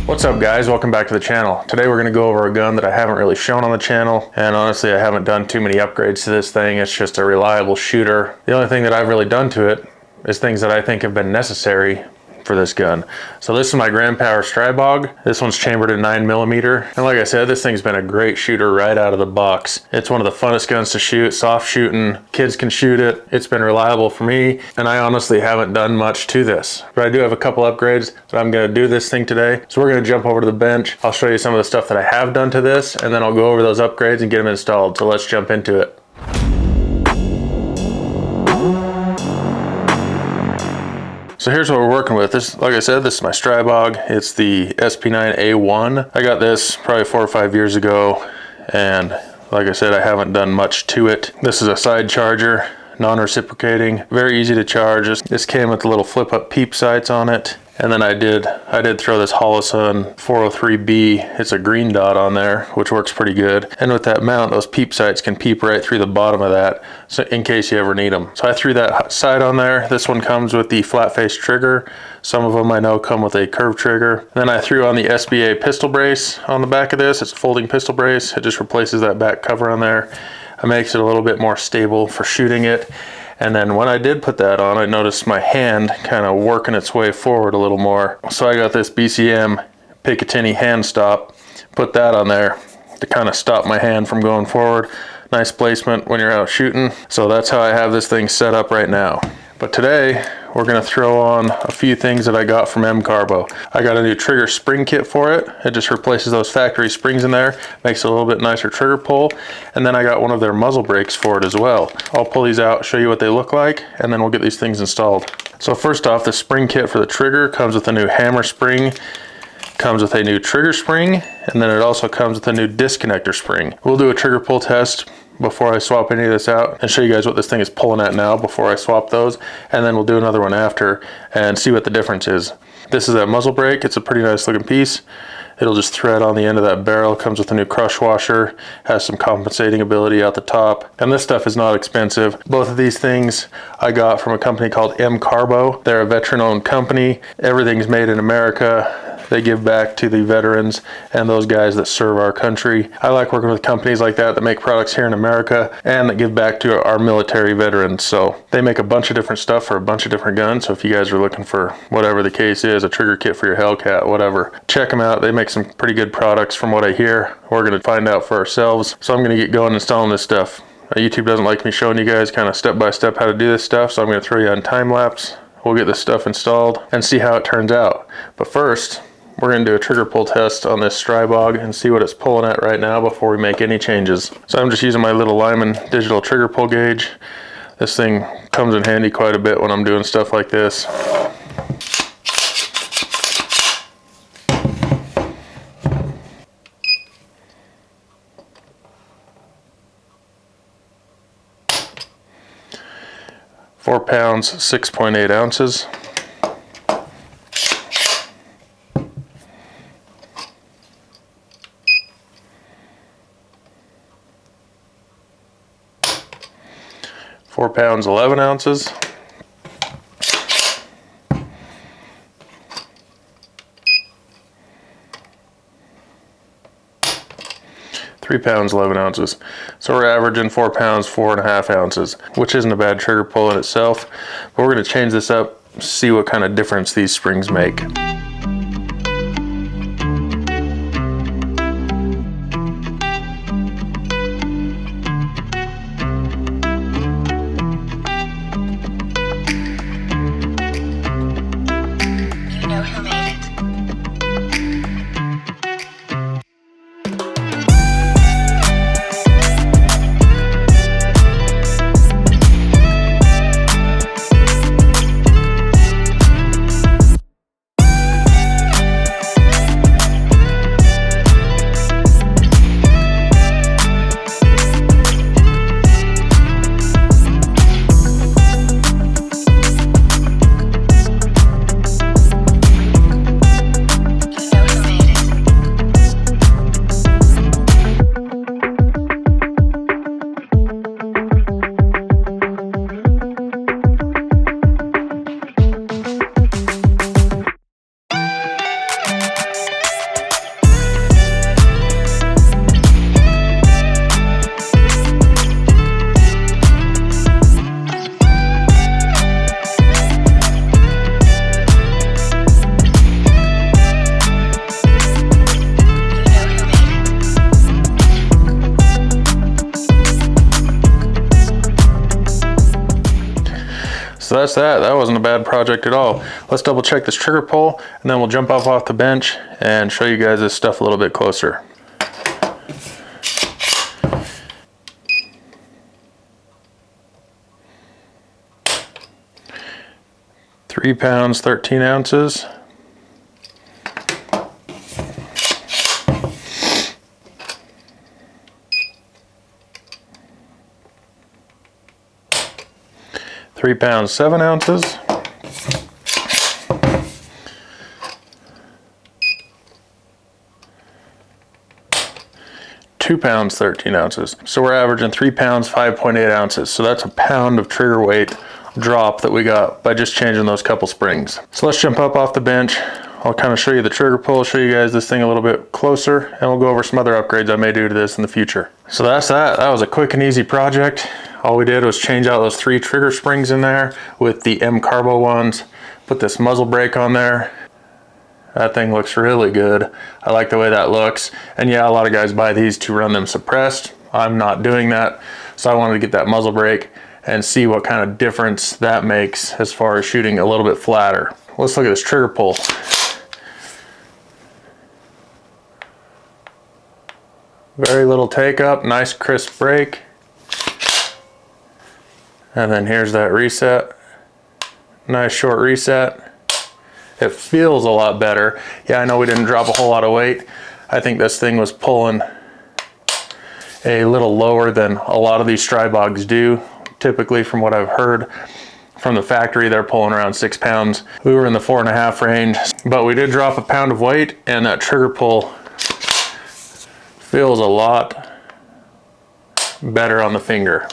What's up guys, welcome back to the channel. Today we're going to go over a gun that I haven't really shown on the channel, and honestly I haven't done too many upgrades to this thing. It's just a reliable shooter. The only thing that I've really done to it is things that I think have been necessary for this gun. So this is my Grand Power Stribog. This one's chambered in 9mm, and like I said, this thing's been a great shooter right out of the box. It's one of the funnest guns to shoot, soft shooting, kids can shoot it. It's been reliable for me, and I honestly haven't done much to this, but I do have a couple upgrades that I'm going to do this thing today. So we're going to jump over to the bench. I'll show you some of the stuff that I have done to this, and then I'll go over those upgrades and get them installed. So let's jump into it. So here's what we're working with. This, like I said, this is my Stribog. It's the SP9A1. I got this probably 4 or 5 years ago, and like I said, I haven't done much to it. This is a side charger, non-reciprocating, very easy to charge. This came with the little flip-up peep sights on it. And then I did throw this Holosun 403B. It's a green dot on there, which works pretty good. And with that mount, those peep sights can peep right through the bottom of that, so in case you ever need them. So I threw that sight on there. This one comes with the flat face trigger. Some of them I know come with a curved trigger. Then I threw on the SBA pistol brace on the back of this. It's a folding pistol brace. It just replaces that back cover on there. It makes it a little bit more stable for shooting it. And then when I did put that on, I noticed my hand kind of working its way forward a little more. So I got this BCM Picatinny hand stop, put that on there to kind of stop my hand from going forward. Nice placement when you're out shooting. So that's how I have this thing set up right now. But today, we're gonna throw on a few things that I got from Mcarbo. I got a new trigger spring kit for it. It just replaces those factory springs in there, makes it a little bit nicer trigger pull. And then I got one of their muzzle brakes for it as well. I'll pull these out, show you what they look like, and then we'll get these things installed. So first off, the spring kit for the trigger comes with a new hammer spring, comes with a new trigger spring, and then it also comes with a new disconnector spring. We'll do a trigger pull test before I swap any of this out and show you guys what this thing is pulling at now before I swap those, and then we'll do another one after and see what the difference is. This is that muzzle brake. It's a pretty nice looking piece. It'll just thread on the end of that barrel. Comes with a new crush washer, has some compensating ability out the top, and this stuff is not expensive. Both of these things I got from a company called Mcarbo. They're a veteran owned company. Everything's made in America. They give back to the veterans and those guys that serve our country. I like working with companies like that make products here in America and that give back to our military veterans. So they make a bunch of different stuff for a bunch of different guns. So if you guys are looking for whatever the case is, a trigger kit for your Hellcat, whatever, check them out. They make some pretty good products from what I hear. We're gonna find out for ourselves. So I'm gonna get going installing this stuff. YouTube doesn't like me showing you guys kind of step by step how to do this stuff. So I'm gonna throw you on time lapse. We'll get this stuff installed and see how it turns out. But first, we're going to do a trigger pull test on this Stribog and see what it's pulling at right now before we make any changes. So I'm just using my little Lyman digital trigger pull gauge. This thing comes in handy quite a bit when I'm doing stuff like this. £4, 6.8 ounces. £4, 11 ounces. £3, 11 ounces. So we're averaging 4 pounds, 4.5 ounces, which isn't a bad trigger pull in itself. But we're going to change this up, see what kind of difference these springs make. So that's that. That wasn't a bad project at all. Let's double check this trigger pull, and then we'll jump off the bench and show you guys this stuff a little bit closer. £3 pounds, 13 ounces. £3 pounds, 7 ounces. £2 pounds, 13 ounces. So we're averaging 3 pounds, 5.8 ounces. So that's a pound of trigger weight drop that we got by just changing those couple springs. So let's jump up off the bench. I'll kind of show you the trigger pull, show you guys this thing a little bit closer, and we'll go over some other upgrades I may do to this in the future. So that's that. That was a quick and easy project. All we did was change out those 3 trigger springs in there with the Mcarbo ones, put this muzzle brake on there. That thing looks really good. I like the way that looks. And yeah, a lot of guys buy these to run them suppressed. I'm not doing that. So I wanted to get that muzzle brake and see what kind of difference that makes as far as shooting a little bit flatter. Let's look at this trigger pull. Very little take up, nice crisp brake. And then here's that reset. Nice short reset. It feels a lot better. Yeah, I know we didn't drop a whole lot of weight. I think this thing was pulling a little lower than a lot of these Stribogs do. Typically, from what I've heard from the factory, they're pulling around 6 pounds. We were in the 4.5 range, but we did drop a pound of weight, and that trigger pull feels a lot better on the finger.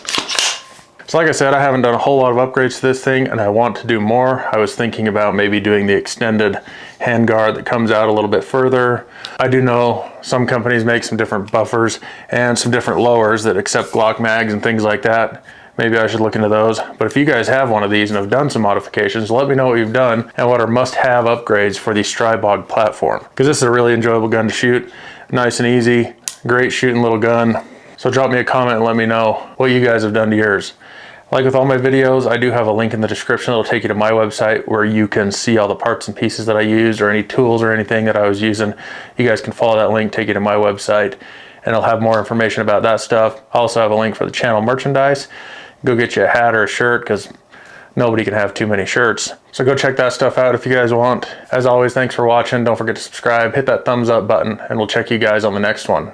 So like I said, I haven't done a whole lot of upgrades to this thing, and I want to do more. I was thinking about maybe doing the extended handguard that comes out a little bit further. I do know some companies make some different buffers and some different lowers that accept Glock mags and things like that. Maybe I should look into those. But if you guys have one of these and have done some modifications, let me know what you've done and what are must-have upgrades for the Stribog platform. Because this is a really enjoyable gun to shoot. Nice and easy, great shooting little gun. So drop me a comment and let me know what you guys have done to yours. Like with all my videos, I do have a link in the description that'll take you to my website where you can see all the parts and pieces that I used, or any tools or anything that I was using. You guys can follow that link, take you to my website, and it'll have more information about that stuff. I also have a link for the channel merchandise. Go get you a hat or a shirt, because nobody can have too many shirts. So go check that stuff out if you guys want. As always, thanks for watching. Don't forget to subscribe, hit that thumbs up button, and we'll check you guys on the next one.